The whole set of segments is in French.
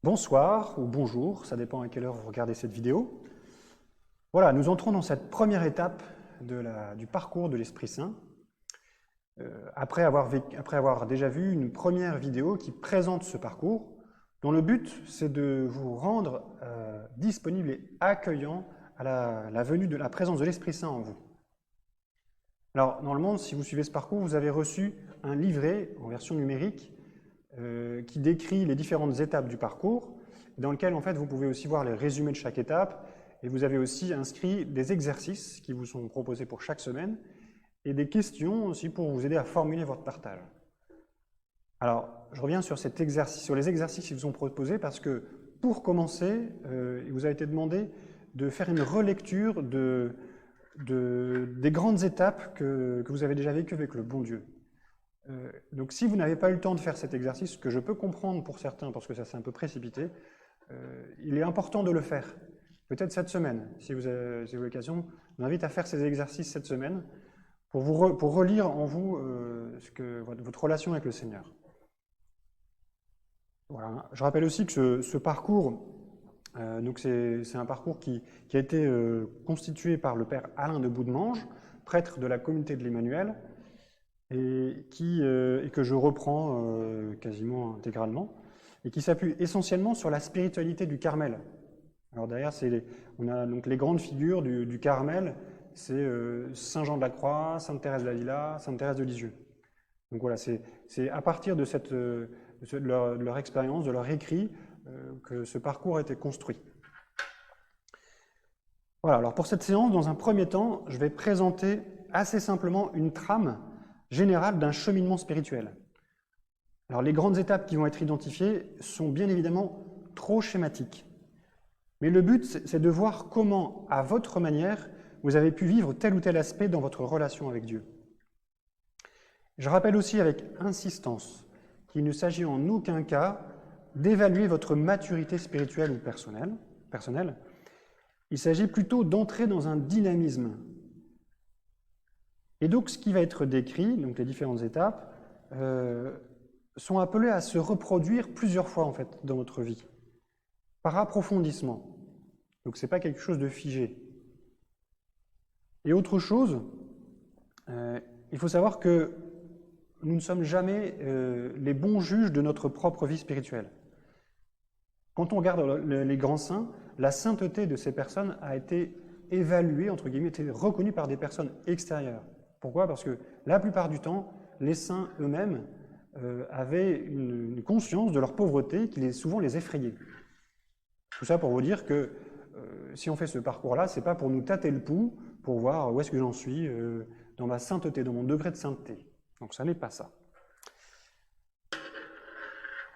Bonsoir ou bonjour, ça dépend à quelle heure vous regardez cette vidéo. Voilà, nous entrons dans cette première étape du parcours de l'Esprit Saint, après avoir déjà vu une première vidéo qui présente ce parcours, dont le but c'est de vous rendre disponible et accueillant à la venue de la présence de l'Esprit Saint en vous. Alors, normalement, si vous suivez ce parcours, vous avez reçu un livret en version numérique qui décrit les différentes étapes du parcours, dans lequel en fait vous pouvez aussi voir les résumés de chaque étape, et vous avez aussi inscrit des exercices qui vous sont proposés pour chaque semaine, et des questions aussi pour vous aider à formuler votre partage. Alors, je reviens sur les exercices qui vous sont proposés, parce que pour commencer, il vous a été demandé de faire une relecture des grandes étapes que vous avez déjà vécues avec le bon Dieu. Donc si vous n'avez pas eu le temps de faire cet exercice, ce que je peux comprendre pour certains parce que ça s'est un peu précipité, il est important de le faire. Peut-être cette semaine, si vous avez l'occasion, je vous invite à faire ces exercices cette semaine pour relire en vous votre relation avec le Seigneur. Voilà. Je rappelle aussi que ce parcours, c'est un parcours qui a été constitué par le Père Alain de Boudemange, prêtre de la communauté de l'Emmanuel, et que je reprends quasiment intégralement, et qui s'appuie essentiellement sur la spiritualité du Carmel. Alors derrière, on a donc les grandes figures du Carmel, c'est Saint Jean de la Croix, Sainte Thérèse d'Avila, Sainte Thérèse de Lisieux. Donc voilà, c'est à partir de leur expérience, de leur écrit, que ce parcours a été construit. Voilà, alors pour cette séance, dans un premier temps, je vais présenter assez simplement une trame générale d'un cheminement spirituel. Alors les grandes étapes qui vont être identifiées sont bien évidemment trop schématiques. Mais le but, c'est de voir comment, à votre manière, vous avez pu vivre tel ou tel aspect dans votre relation avec Dieu. Je rappelle aussi avec insistance qu'il ne s'agit en aucun cas d'évaluer votre maturité spirituelle ou personnelle. Il s'agit plutôt d'entrer dans un dynamisme. Et donc, ce qui va être décrit, donc les différentes étapes, sont appelées à se reproduire plusieurs fois en fait dans votre vie, par approfondissement. Donc, ce n'est pas quelque chose de figé. Et autre chose, il faut savoir que nous ne sommes jamais les bons juges de notre propre vie spirituelle. Quand on regarde les grands saints, la sainteté de ces personnes a été évaluée, entre guillemets, été reconnue par des personnes extérieures. Pourquoi? Parce que la plupart du temps, les saints eux-mêmes avaient une conscience de leur pauvreté qui souvent les effrayait. Tout ça pour vous dire que si on fait ce parcours-là, ce n'est pas pour nous tâter le pouls, pour voir où est-ce que j'en suis dans ma sainteté, dans mon degré de sainteté. Donc ça n'est pas ça.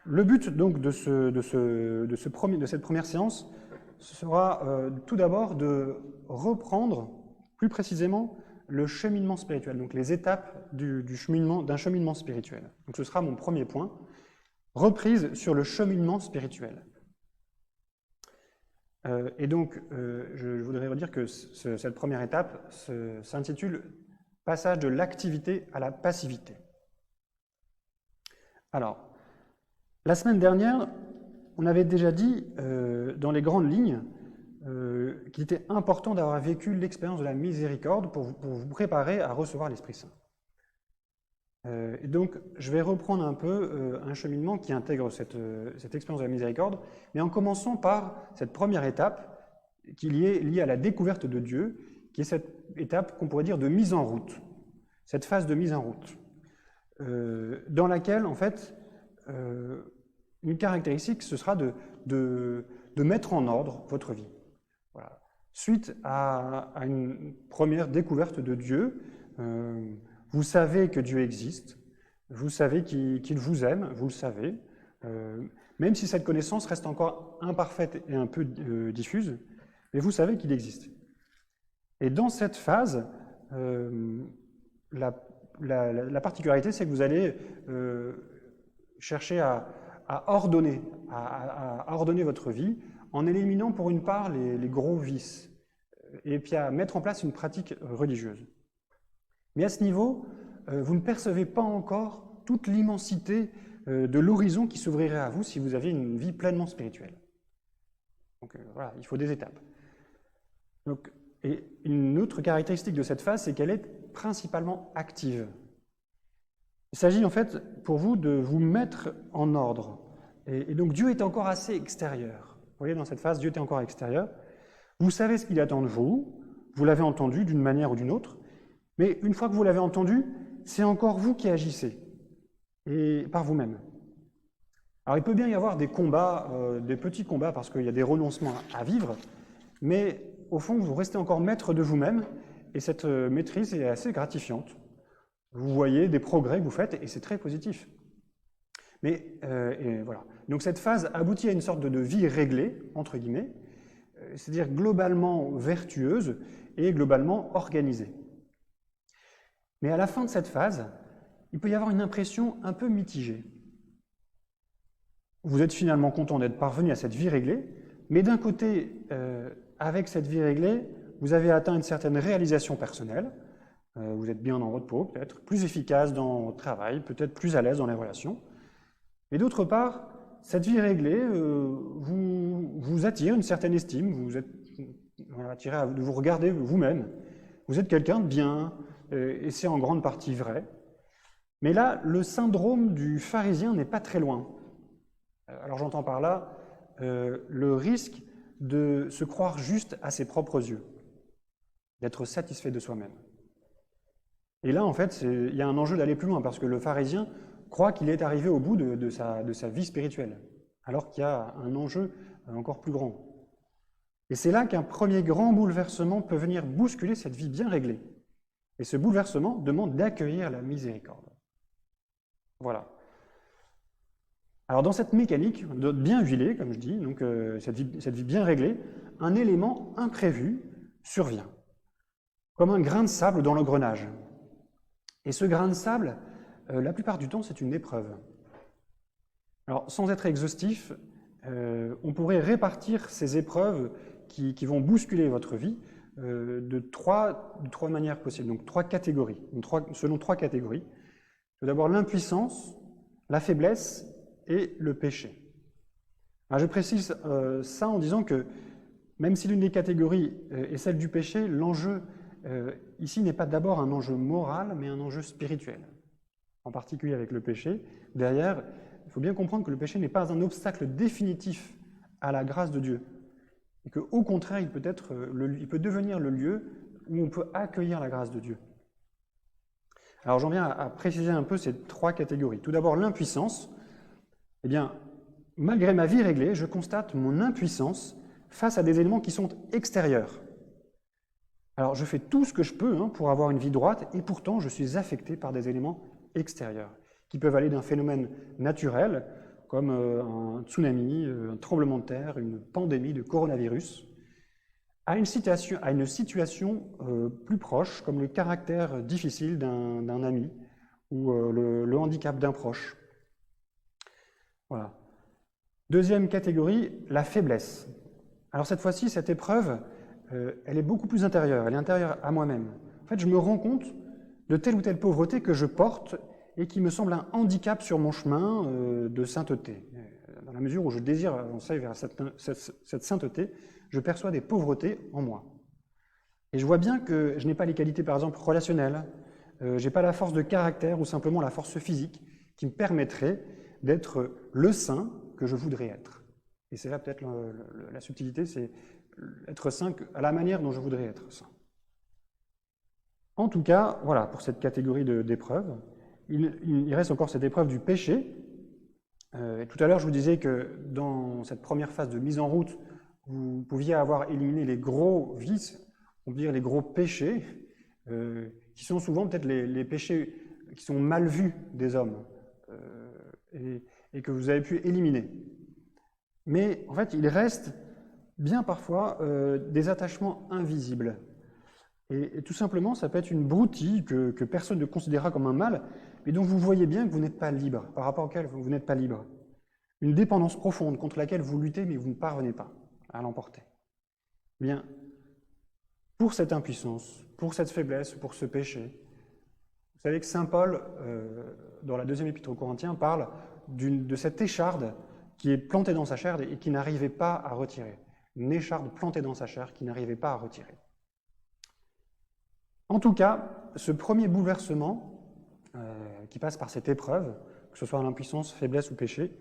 Le but donc de cette première séance sera tout d'abord de reprendre plus précisément le cheminement spirituel, donc les étapes d'un cheminement spirituel. Donc ce sera mon premier point, reprise sur le cheminement spirituel. Et donc, je voudrais redire que cette première étape s'intitule « Passage de l'activité à la passivité ». Alors, la semaine dernière, on avait déjà dit, dans les grandes lignes, qu'il était important d'avoir vécu l'expérience de la miséricorde pour vous préparer à recevoir l'Esprit Saint. Et donc, je vais reprendre un peu un cheminement qui intègre cette expérience de la miséricorde, mais en commençant par cette première étape qui est liée à la découverte de Dieu, qui est cette étape qu'on pourrait dire de mise en route, cette phase de mise en route, dans laquelle, en fait, une caractéristique, ce sera de mettre en ordre votre vie. Voilà. Suite à une première découverte de Dieu, vous savez que Dieu existe, vous savez qu'il vous aime, vous le savez, même si cette connaissance reste encore imparfaite et un peu diffuse, mais vous savez qu'il existe. Et dans cette phase, la particularité, c'est que vous allez chercher à ordonner votre vie en éliminant pour une part les gros vices et puis à mettre en place une pratique religieuse. Mais à ce niveau, vous ne percevez pas encore toute l'immensité de l'horizon qui s'ouvrirait à vous si vous aviez une vie pleinement spirituelle. Donc voilà, il faut des étapes. Donc, et une autre caractéristique de cette phase, c'est qu'elle est principalement active. Il s'agit en fait pour vous de vous mettre en ordre. Et donc Dieu est encore assez extérieur. Vous voyez, dans cette phase, Dieu est encore extérieur. Vous savez ce qu'il attend de vous, vous l'avez entendu d'une manière ou d'une autre, mais une fois que vous l'avez entendu, c'est encore vous qui agissez, et par vous-même. Alors il peut bien y avoir des combats, des petits combats, parce qu'il y a des renoncements à vivre, mais au fond, vous restez encore maître de vous-même, et cette maîtrise est assez gratifiante. Vous voyez des progrès que vous faites, et c'est très positif. Mais et voilà. Donc cette phase aboutit à une sorte de vie réglée, entre guillemets, c'est-à-dire globalement vertueuse et globalement organisée. Mais à la fin de cette phase, il peut y avoir une impression un peu mitigée. Vous êtes finalement content d'être parvenu à cette vie réglée, mais d'un côté, avec cette vie réglée, vous avez atteint une certaine réalisation personnelle, vous êtes bien dans votre peau, peut-être, plus efficace dans votre travail, peut-être plus à l'aise dans les relations. Et d'autre part, cette vie réglée vous attire une certaine estime, vous êtes attiré à vous regarder vous-même. Vous êtes quelqu'un de bien, et c'est en grande partie vrai. Mais là, le syndrome du pharisien n'est pas très loin. Alors j'entends par là le risque de se croire juste à ses propres yeux, d'être satisfait de soi-même. Et là, en fait, il y a un enjeu d'aller plus loin, parce que le pharisien croit qu'il est arrivé au bout de sa vie spirituelle, alors qu'il y a un enjeu encore plus grand. Et c'est là qu'un premier grand bouleversement peut venir bousculer cette vie bien réglée. Et ce bouleversement demande d'accueillir la miséricorde. Voilà. Alors dans cette mécanique bien huilée, comme je dis, donc cette vie bien réglée, un élément imprévu survient, comme un grain de sable dans l'engrenage. Et ce grain de sable, la plupart du temps, c'est une épreuve. Alors sans être exhaustif, on pourrait répartir ces épreuves qui vont bousculer votre vie de trois manières possibles, donc trois catégories, selon trois catégories. Tout d'abord l'impuissance, la faiblesse et le péché. Alors je précise ça en disant que même si l'une des catégories est celle du péché, l'enjeu ici n'est pas d'abord un enjeu moral, mais un enjeu spirituel. En particulier avec le péché. Derrière, il faut bien comprendre que le péché n'est pas un obstacle définitif à la grâce de Dieu. Et qu'au contraire, il peut devenir le lieu où on peut accueillir la grâce de Dieu. Alors j'en viens à préciser un peu ces trois catégories. Tout d'abord, l'impuissance. Eh bien, malgré ma vie réglée, je constate mon impuissance face à des éléments qui sont extérieurs. Alors je fais tout ce que je peux pour avoir une vie droite, et pourtant je suis affecté par des éléments extérieurs, qui peuvent aller d'un phénomène naturel, comme un tsunami, un tremblement de terre, une pandémie de coronavirus, à une situation plus proche, comme le caractère difficile d'un ami ou le handicap d'un proche. Voilà. Deuxième catégorie, la faiblesse. Alors cette fois-ci, cette épreuve, elle est beaucoup plus intérieure, elle est intérieure à moi-même. En fait, je me rends compte de telle ou telle pauvreté que je porte et qui me semble un handicap sur mon chemin de sainteté. Dans la mesure où je désire avancer vers cette sainteté, je perçois des pauvretés en moi. Et je vois bien que je n'ai pas les qualités, par exemple, relationnelles, je n'ai pas la force de caractère ou simplement la force physique qui me permettrait d'être le saint que je voudrais être. Et c'est là peut-être la subtilité, c'est être saint à la manière dont je voudrais être saint. En tout cas, voilà, pour cette catégorie d'épreuves. Il reste encore cette épreuve du péché. Tout à l'heure, je vous disais que dans cette première phase de mise en route, vous pouviez avoir éliminé les gros vices, on peut dire les gros péchés, qui sont souvent peut-être les péchés qui sont mal vus des hommes, et que vous avez pu éliminer. Mais en fait, il reste bien parfois des attachements invisibles. Et tout simplement, ça peut être une broutille que personne ne considérera comme un mal, mais dont vous voyez bien que vous n'êtes pas libre, par rapport auquel vous n'êtes pas libre. Une dépendance profonde contre laquelle vous luttez, mais vous ne parvenez pas à l'emporter. Eh bien, pour cette impuissance, pour cette faiblesse, pour ce péché, vous savez que saint Paul, dans la deuxième épître aux Corinthiens, parle de cette écharde qui est plantée dans sa chair et qui n'arrivait pas à retirer. Une écharde plantée dans sa chair qui n'arrivait pas à retirer. En tout cas, ce premier bouleversement qui passe par cette épreuve, que ce soit l'impuissance, faiblesse ou péché,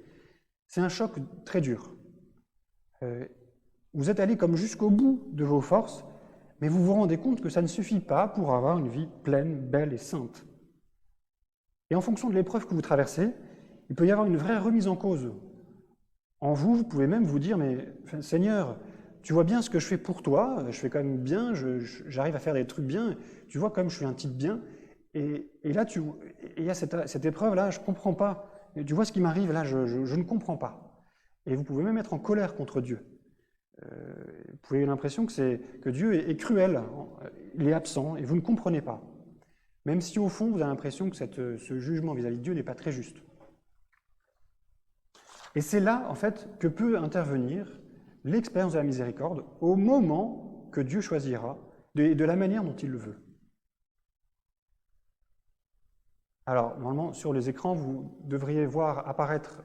c'est un choc très dur. Vous êtes allé comme jusqu'au bout de vos forces, mais vous vous rendez compte que ça ne suffit pas pour avoir une vie pleine, belle et sainte. Et en fonction de l'épreuve que vous traversez, il peut y avoir une vraie remise en cause. En vous, vous pouvez même vous dire, mais Seigneur, tu vois bien ce que je fais pour toi, je fais quand même bien, j'arrive à faire des trucs bien, tu vois comme je suis un type bien, et là, il y a cette épreuve-là, je ne comprends pas, et tu vois ce qui m'arrive là, je ne comprends pas. Et vous pouvez même être en colère contre Dieu. Vous pouvez avoir l'impression que Dieu est cruel, il est absent, et vous ne comprenez pas. Même si au fond, vous avez l'impression que ce jugement vis-à-vis de Dieu n'est pas très juste. Et c'est là, en fait, que peut intervenir l'expérience de la miséricorde au moment que Dieu choisira, de la manière dont il le veut. Alors, normalement, sur les écrans, vous devriez voir apparaître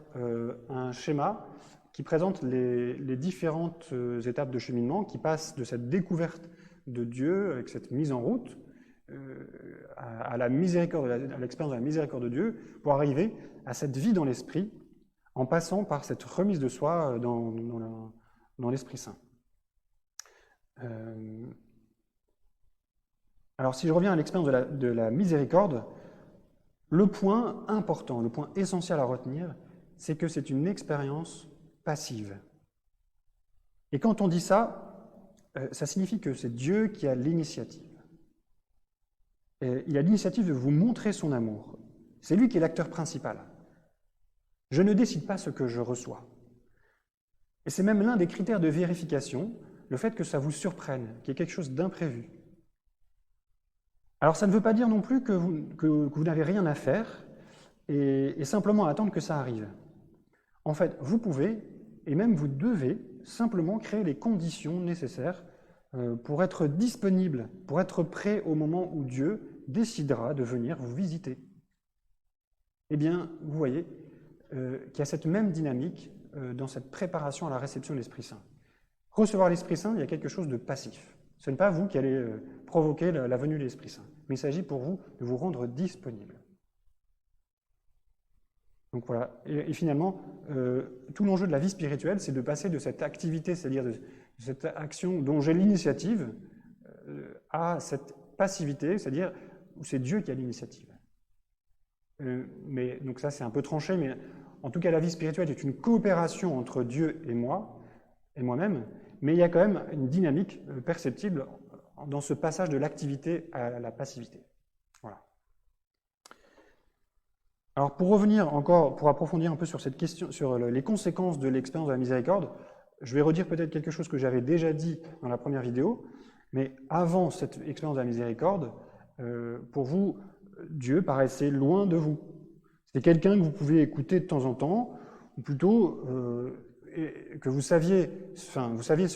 un schéma qui présente les différentes étapes de cheminement qui passent de cette découverte de Dieu, avec cette mise en route, à la miséricorde, à l'expérience de la miséricorde de Dieu, pour arriver à cette vie dans l'esprit, en passant par cette remise de soi dans l'Esprit Saint. Alors, si je reviens à l'expérience de la miséricorde, le point important, le point essentiel à retenir, c'est que c'est une expérience passive. Et quand on dit ça, ça signifie que c'est Dieu qui a l'initiative. Il a l'initiative de vous montrer son amour. C'est lui qui est l'acteur principal. Je ne décide pas ce que je reçois. Et c'est même l'un des critères de vérification, le fait que ça vous surprenne, qu'il y ait quelque chose d'imprévu. Alors ça ne veut pas dire non plus que vous n'avez rien à faire et simplement attendre que ça arrive. En fait, vous pouvez, et même vous devez, simplement créer les conditions nécessaires pour être disponible, pour être prêt au moment où Dieu décidera de venir vous visiter. Eh bien, vous voyez qu'il y a cette même dynamique dans cette préparation à la réception de l'Esprit Saint. Recevoir l'Esprit Saint, il y a quelque chose de passif. Ce n'est pas vous qui allez provoquer la venue de l'Esprit Saint, mais il s'agit pour vous de vous rendre disponible. Donc voilà, et finalement, tout l'enjeu de la vie spirituelle, c'est de passer de cette activité, c'est-à-dire de cette action dont j'ai l'initiative, à cette passivité, c'est-à-dire où c'est Dieu qui a l'initiative. Mais donc ça, c'est un peu tranché, mais en tout cas, la vie spirituelle est une coopération entre Dieu et moi, et moi-même, mais il y a quand même une dynamique perceptible dans ce passage de l'activité à la passivité. Voilà. Alors pour revenir encore, pour approfondir un peu sur cette question, sur les conséquences de l'expérience de la miséricorde, je vais redire peut-être quelque chose que j'avais déjà dit dans la première vidéo, mais avant cette expérience de la miséricorde, pour vous, Dieu paraissait loin de vous. C'était quelqu'un que vous pouvez écouter de temps en temps, ou plutôt que vous saviez, enfin, vous saviez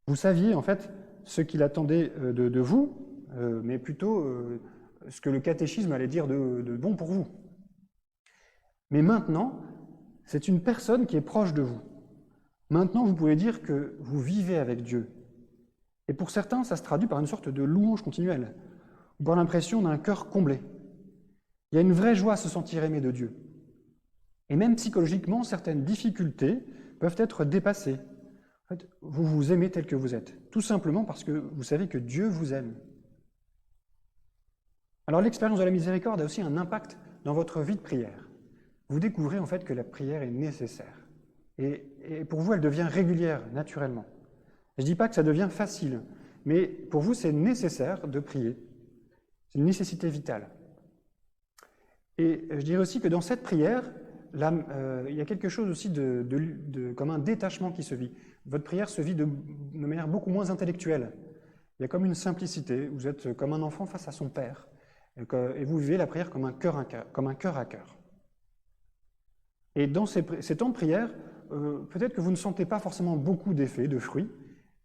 vous saviez en fait ce qu'il attendait de vous, mais plutôt ce que le catéchisme allait dire de bon pour vous. Mais maintenant, c'est une personne qui est proche de vous. Maintenant, vous pouvez dire que vous vivez avec Dieu. Et pour certains, ça se traduit par une sorte de louange continuelle, ou par l'impression d'un cœur comblé. Il y a une vraie joie à se sentir aimé de Dieu. Et même psychologiquement, certaines difficultés peuvent être dépassées. En fait, vous vous aimez tel que vous êtes, tout simplement parce que vous savez que Dieu vous aime. Alors l'expérience de la miséricorde a aussi un impact dans votre vie de prière. Vous découvrez en fait que la prière est nécessaire. Et pour vous, elle devient régulière, naturellement. Je ne dis pas que ça devient facile, mais pour vous, c'est nécessaire de prier. C'est une nécessité vitale. Et je dirais aussi que dans cette prière, il y a quelque chose aussi comme un détachement qui se vit. Votre prière se vit de manière beaucoup moins intellectuelle. Il y a comme une simplicité, vous êtes comme un enfant face à son père, et vous vivez la prière comme un cœur à cœur. Et dans ces temps de prière, peut-être que vous ne sentez pas forcément beaucoup d'effets, de fruits,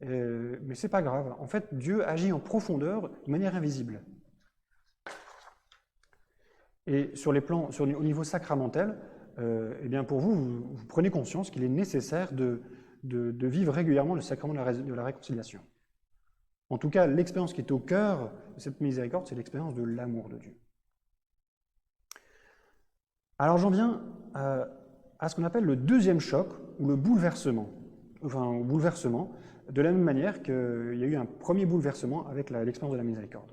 mais ce n'est pas grave. En fait, Dieu agit en profondeur de manière invisible. Et au niveau sacramentel, eh bien pour vous prenez conscience qu'il est nécessaire de vivre régulièrement le sacrement de la réconciliation. En tout cas, l'expérience qui est au cœur de cette miséricorde, c'est l'expérience de l'amour de Dieu. Alors j'en viens à ce qu'on appelle le deuxième choc, ou le bouleversement. Enfin, au bouleversement, de la même manière qu'il y a eu un premier bouleversement avec l'expérience de la miséricorde.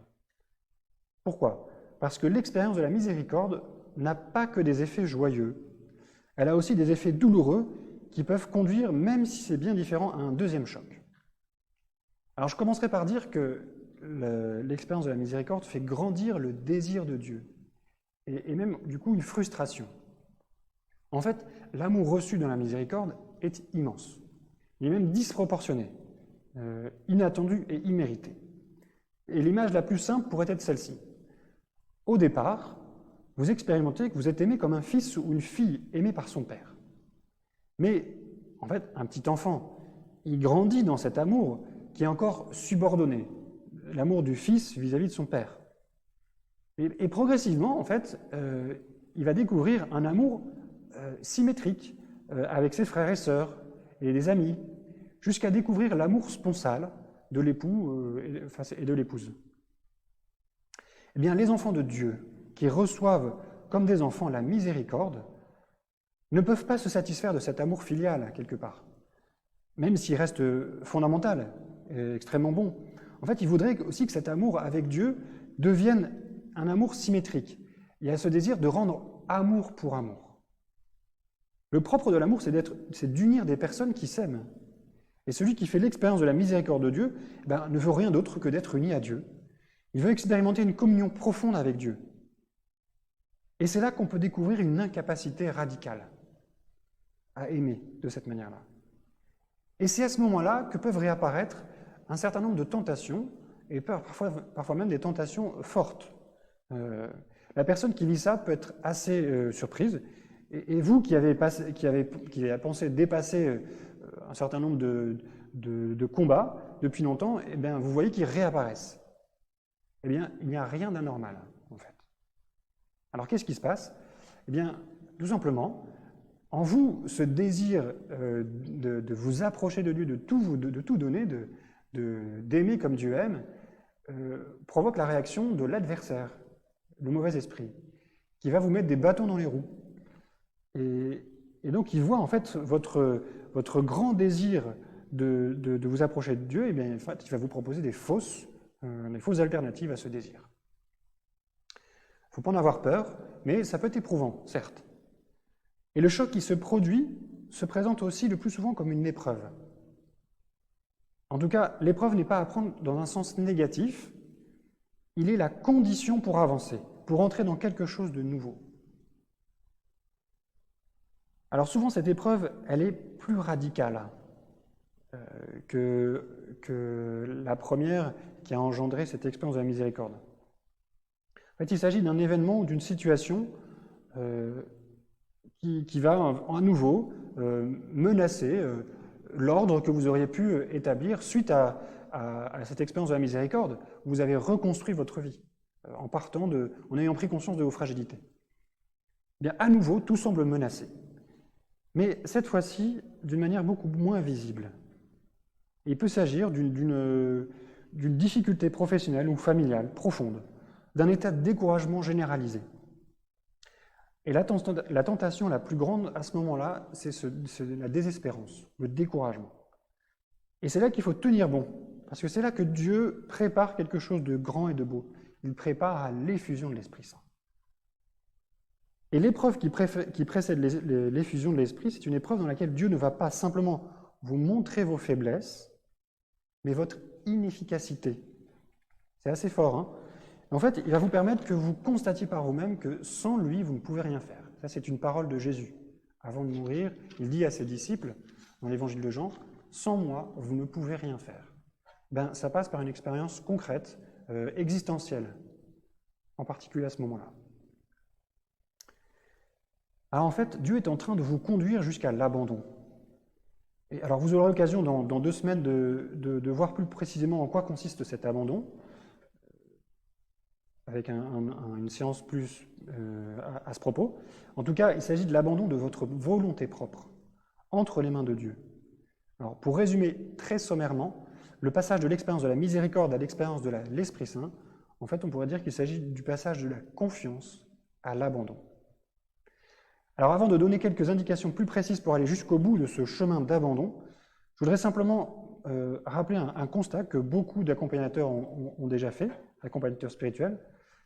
Pourquoi? Parce que l'expérience de la miséricorde n'a pas que des effets joyeux, elle a aussi des effets douloureux qui peuvent conduire, même si c'est bien différent, à un deuxième choc. Alors je commencerai par dire que l'expérience de la miséricorde fait grandir le désir de Dieu, et même du coup une frustration. En fait, l'amour reçu dans la miséricorde est immense. Il est même disproportionné, inattendu et immérité. Et l'image la plus simple pourrait être celle-ci. Au départ, vous expérimentez que vous êtes aimé comme un fils ou une fille aimée par son père. Mais, en fait, un petit enfant, il grandit dans cet amour qui est encore subordonné, l'amour du fils vis-à-vis de son père. Et progressivement, en fait, il va découvrir un amour symétrique avec ses frères et sœurs et des amis, jusqu'à découvrir l'amour sponsal de l'époux et de l'épouse. Eh bien, les enfants de Dieu, qui reçoivent comme des enfants la miséricorde, ne peuvent pas se satisfaire de cet amour filial, quelque part, même s'il reste fondamental et extrêmement bon. En fait, ils voudraient aussi que cet amour avec Dieu devienne un amour symétrique. Il y a ce désir de rendre amour pour amour. Le propre de l'amour, c'est d'unir des personnes qui s'aiment. Et celui qui fait l'expérience de la miséricorde de Dieu ne veut rien d'autre que d'être uni à Dieu. Il veut expérimenter une communion profonde avec Dieu. Et c'est là qu'on peut découvrir une incapacité radicale à aimer de cette manière-là. Et c'est à ce moment-là que peuvent réapparaître un certain nombre de tentations, et parfois même des tentations fortes. La personne qui vit ça peut être assez surprise, et vous qui avez pensé dépasser un certain nombre de combats depuis longtemps, eh bien, vous voyez qu'ils réapparaissent. Eh bien, il n'y a rien d'anormal, en fait. Alors, qu'est-ce qui se passe? Eh bien, tout simplement, en vous, ce désir de vous approcher de Dieu, de tout donner, d'aimer comme Dieu aime, provoque la réaction de l'adversaire, le mauvais esprit, qui va vous mettre des bâtons dans les roues. Et donc, il voit en fait votre grand désir de vous approcher de Dieu, et bien, en fait, il va vous proposer des fausses alternatives à ce désir. Il ne faut pas en avoir peur, mais ça peut être éprouvant, certes. Et le choc qui se produit se présente aussi le plus souvent comme une épreuve. En tout cas, l'épreuve n'est pas à prendre dans un sens négatif, il est la condition pour avancer, pour entrer dans quelque chose de nouveau. Alors souvent, cette épreuve, elle est plus radicale que la première qui a engendré cette expérience de la miséricorde. En fait, il s'agit d'un événement ou d'une situation qui va à nouveau menacer l'ordre que vous auriez pu établir suite à cette expérience de la miséricorde. Vous avez reconstruit votre vie en ayant pris conscience de vos fragilités. Eh bien, à nouveau, tout semble menacé. Mais cette fois-ci, d'une manière beaucoup moins visible. Il peut s'agir d'une difficulté professionnelle ou familiale profonde, d'un état de découragement généralisé. Et la tentation la plus grande à ce moment-là, c'est la désespérance, le découragement. Et c'est là qu'il faut tenir bon, parce que c'est là que Dieu prépare quelque chose de grand et de beau. Il prépare à l'effusion de l'Esprit Saint. Et l'épreuve qui précède l'effusion de l'Esprit, c'est une épreuve dans laquelle Dieu ne va pas simplement vous montrer vos faiblesses, mais votre inefficacité. C'est assez fort, hein? En fait, il va vous permettre que vous constatiez par vous-même que sans lui, vous ne pouvez rien faire. Ça, c'est une parole de Jésus. Avant de mourir, il dit à ses disciples, dans l'évangile de Jean, « Sans moi, vous ne pouvez rien faire. » Ça passe par une expérience concrète, existentielle, en particulier à ce moment-là. Alors en fait, Dieu est en train de vous conduire jusqu'à l'abandon. Et alors vous aurez l'occasion dans 2 semaines de voir plus précisément en quoi consiste cet abandon. avec une séance plus à ce propos. En tout cas, il s'agit de l'abandon de votre volonté propre entre les mains de Dieu. Alors, pour résumer très sommairement, le passage de l'expérience de la miséricorde à l'expérience de l'Esprit Saint, en fait, on pourrait dire qu'il s'agit du passage de la confiance à l'abandon. Alors, avant de donner quelques indications plus précises pour aller jusqu'au bout de ce chemin d'abandon, je voudrais simplement rappeler un constat que beaucoup d'accompagnateurs ont déjà fait, accompagnateurs spirituels,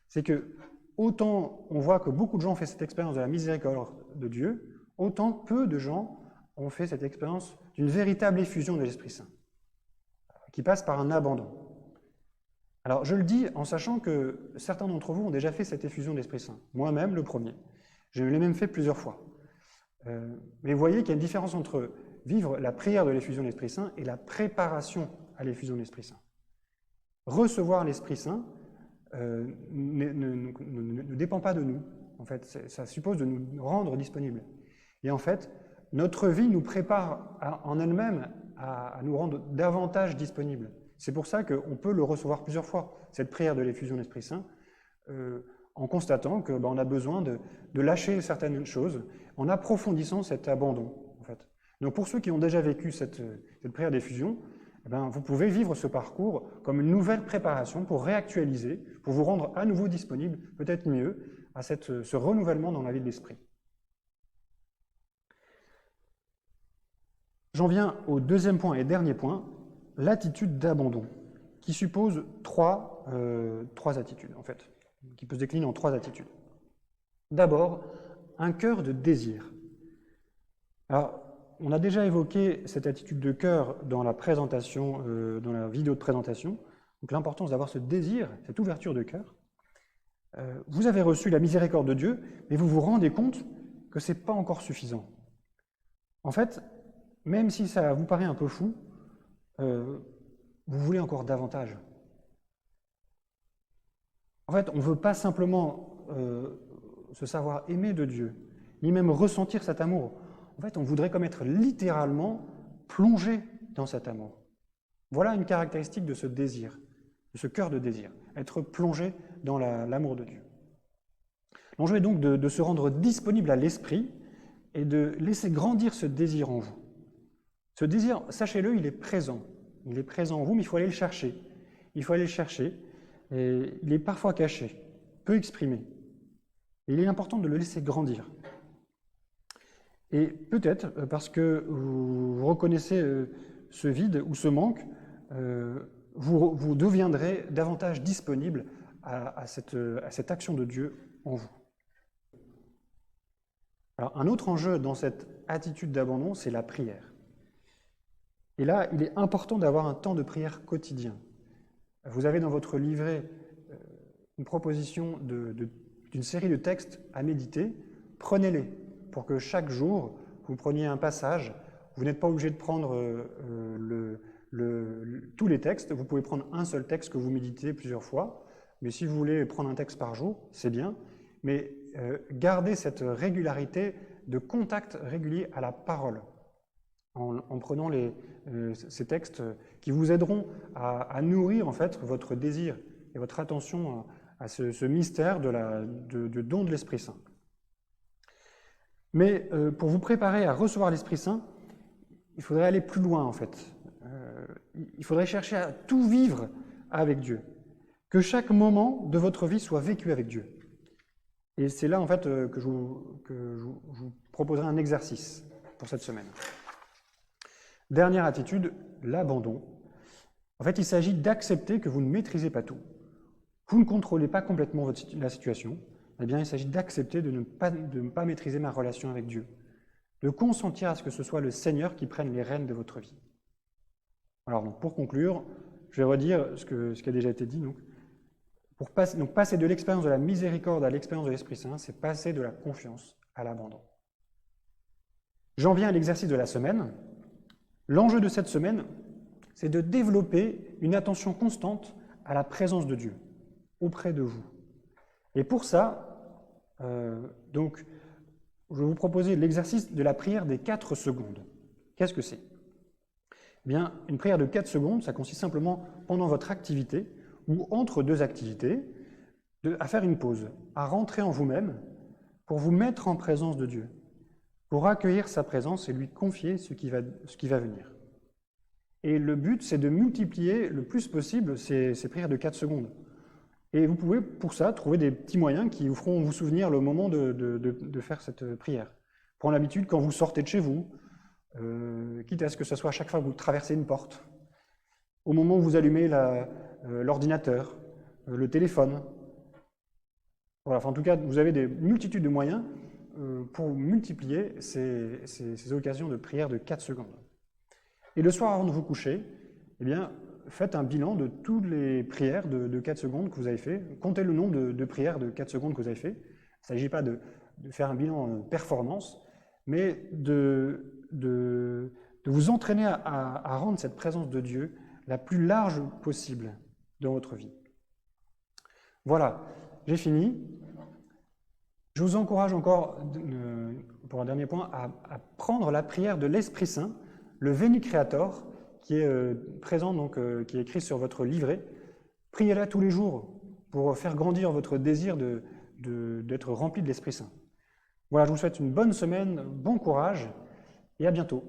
c'est que autant on voit que beaucoup de gens ont fait cette expérience de la miséricorde de Dieu, autant peu de gens ont fait cette expérience d'une véritable effusion de l'Esprit Saint, qui passe par un abandon. Alors, je le dis en sachant que certains d'entre vous ont déjà fait cette effusion de l'Esprit Saint. Moi-même, le premier. Je l'ai même fait plusieurs fois. Mais vous voyez qu'il y a une différence entre vivre la prière de l'effusion de l'Esprit Saint et la préparation à l'effusion de l'Esprit Saint. Recevoir l'Esprit Saint ne dépend pas de nous. En fait, ça suppose de nous rendre disponibles. Et en fait, notre vie nous prépare en elle-même à nous rendre davantage disponibles. C'est pour ça qu'on peut le recevoir plusieurs fois, cette prière de l'effusion de l'Esprit Saint, en constatant qu'on a besoin de lâcher certaines choses, en approfondissant cet abandon. En fait. Donc pour ceux qui ont déjà vécu cette prière d'effusion, vous pouvez vivre ce parcours comme une nouvelle préparation pour réactualiser, pour vous rendre à nouveau disponible, peut-être mieux, à ce renouvellement dans la vie de l'esprit. J'en viens au deuxième point et dernier point, l'attitude d'abandon, qui suppose trois attitudes, en fait, qui peut se décliner en trois attitudes. D'abord, un cœur de désir. Alors, on a déjà évoqué cette attitude de cœur dans la présentation, dans la vidéo de présentation, donc l'importance d'avoir ce désir, cette ouverture de cœur. Vous avez reçu la miséricorde de Dieu, mais vous vous rendez compte que ce n'est pas encore suffisant. En fait, même si ça vous paraît un peu fou, vous voulez encore davantage. En fait, on ne veut pas simplement se savoir aimer de Dieu, ni même ressentir cet amour. En fait, on voudrait comme être littéralement plongé dans cet amour. Voilà une caractéristique de ce désir, de ce cœur de désir, être plongé dans l'amour de Dieu. L'enjeu est donc de se rendre disponible à l'esprit et de laisser grandir ce désir en vous. Ce désir, sachez-le, il est présent. Il est présent en vous, mais il faut aller le chercher. Il faut aller le chercher, et il est parfois caché, peu exprimé. Et il est important de le laisser grandir. Et peut-être, parce que vous reconnaissez ce vide ou ce manque, vous deviendrez davantage disponible à cette action de Dieu en vous. Alors, un autre enjeu dans cette attitude d'abandon, c'est la prière. Et là, il est important d'avoir un temps de prière quotidien. Vous avez dans votre livret une proposition d'une série de textes à méditer. Prenez-les pour que chaque jour, vous preniez un passage. Vous n'êtes pas obligé de prendre tous les textes. Vous pouvez prendre un seul texte que vous méditez plusieurs fois. Mais si vous voulez prendre un texte par jour, c'est bien. Mais gardez cette régularité de contact régulier à la parole. En prenant ces textes qui vous aideront à nourrir en fait votre désir et votre attention à ce mystère de don de l'Esprit Saint. Mais pour vous préparer à recevoir l'Esprit Saint, il faudrait aller plus loin en fait. Il faudrait chercher à tout vivre avec Dieu. Que chaque moment de votre vie soit vécu avec Dieu. Et c'est là en fait que je vous proposerai un exercice pour cette semaine. Dernière attitude, l'abandon. En fait, il s'agit d'accepter que vous ne maîtrisez pas tout. Vous ne contrôlez pas complètement la situation. Eh bien, il s'agit d'accepter de ne pas maîtriser ma relation avec Dieu. De consentir à ce que ce soit le Seigneur qui prenne les rênes de votre vie. Alors, donc, pour conclure, je vais redire ce qui a déjà été dit. Passer de l'expérience de la miséricorde à l'expérience de l'Esprit Saint, c'est passer de la confiance à l'abandon. J'en viens à l'exercice de la semaine. L'enjeu de cette semaine, c'est de développer une attention constante à la présence de Dieu auprès de vous. Et pour ça, je vais vous proposer l'exercice de la prière des 4 secondes. Qu'est-ce que c'est ? Eh bien, une prière de 4 secondes, ça consiste simplement pendant votre activité ou entre 2 activités, à faire une pause, à rentrer en vous-même pour vous mettre en présence de Dieu, pour accueillir sa présence et lui confier ce qui va venir. Et le but, c'est de multiplier le plus possible ces prières de 4 secondes. Et vous pouvez, pour ça, trouver des petits moyens qui vous feront vous souvenir le moment de faire cette prière. Prendre l'habitude, quand vous sortez de chez vous, quitte à ce que ce soit à chaque fois que vous traversez une porte, au moment où vous allumez l'ordinateur, le téléphone. Voilà, enfin, en tout cas, vous avez des multitudes de moyens pour multiplier ces occasions de prière de 4 secondes. Et le soir, avant de vous coucher, eh bien, faites un bilan de toutes les prières de 4 secondes que vous avez fait. Comptez le nombre de prières de 4 secondes que vous avez fait. Il ne s'agit pas de faire un bilan performance, mais de vous entraîner à rendre cette présence de Dieu la plus large possible dans votre vie. Voilà, j'ai fini. Je vous encourage encore, pour un dernier point, à prendre la prière de l'Esprit Saint, le Veni Creator, qui est présent, donc, qui est écrit sur votre livret. Priez-la tous les jours pour faire grandir votre désir d'être rempli de l'Esprit Saint. Voilà, je vous souhaite une bonne semaine, bon courage et à bientôt.